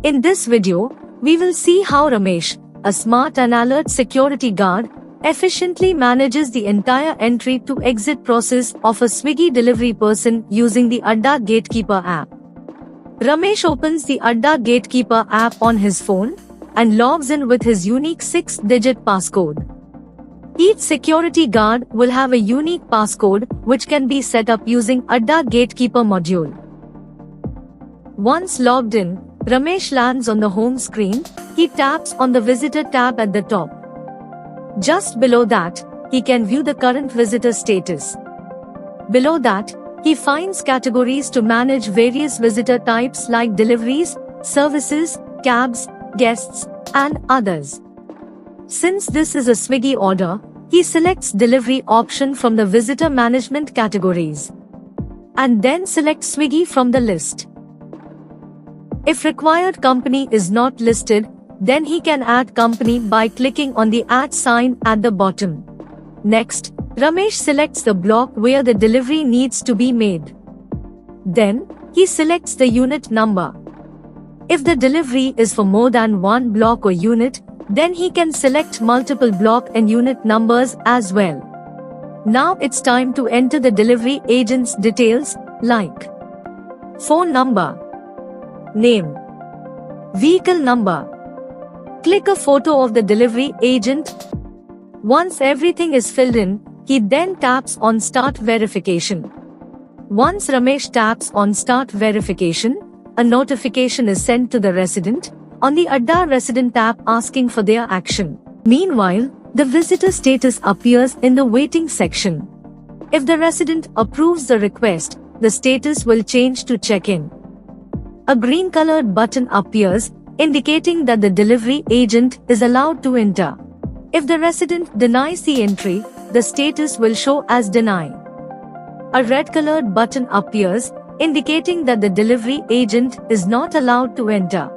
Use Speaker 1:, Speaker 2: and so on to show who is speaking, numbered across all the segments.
Speaker 1: In this video, we will see how Ramesh, a smart and alert security guard, efficiently manages the entire entry to exit process of a Swiggy delivery person using the Adda Gatekeeper app. Ramesh opens the Adda Gatekeeper app on his phone and logs in with his unique 6-digit passcode. Each security guard will have a unique passcode which can be set up using Adda Gatekeeper module. Once logged in, Ramesh lands on the home screen. He taps on the Visitor tab at the top. Just below that, he can view the current visitor status. Below that, he finds categories to manage various visitor types like deliveries, services, cabs, guests, and others. Since this is a Swiggy order, he selects delivery option from the visitor management categories. And then selects Swiggy from the list. If required company is not listed, then he can add company by clicking on the add sign at the bottom. Next, Ramesh selects the block where the delivery needs to be made. Then, he selects the unit number. If the delivery is for more than one block or unit, then he can select multiple block and unit numbers as well. Now it's time to enter the delivery agent's details, like phone number, name, vehicle number. Click a photo of the delivery agent. Once everything is filled in, he then taps on Start Verification. Once Ramesh taps on Start Verification, a notification is sent to the resident on the Adda Resident app asking for their action. Meanwhile, the visitor status appears in the waiting section. If the resident approves the request, the status will change to check-in. A green-colored button appears, indicating that the delivery agent is allowed to enter. If the resident denies the entry, the status will show as deny. A red-colored button appears, indicating that the delivery agent is not allowed to enter.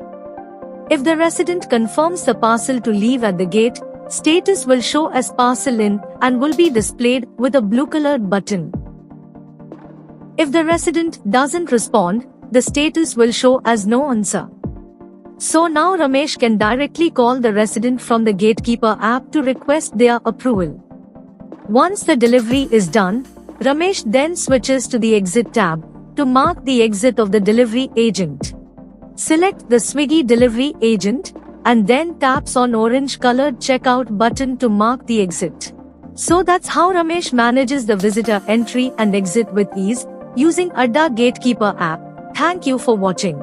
Speaker 1: If the resident confirms the parcel to leave at the gate, status will show as parcel in and will be displayed with a blue-colored button. If the resident doesn't respond, the status will show as no answer. So now Ramesh can directly call the resident from the Gatekeeper app to request their approval. Once the delivery is done, Ramesh then switches to the Exit tab to mark the exit of the delivery agent. Select the Swiggy delivery agent and then taps on orange-colored checkout button to mark the exit. So that's how Ramesh manages the visitor entry and exit with ease using Adda Gatekeeper app. Thank you for watching.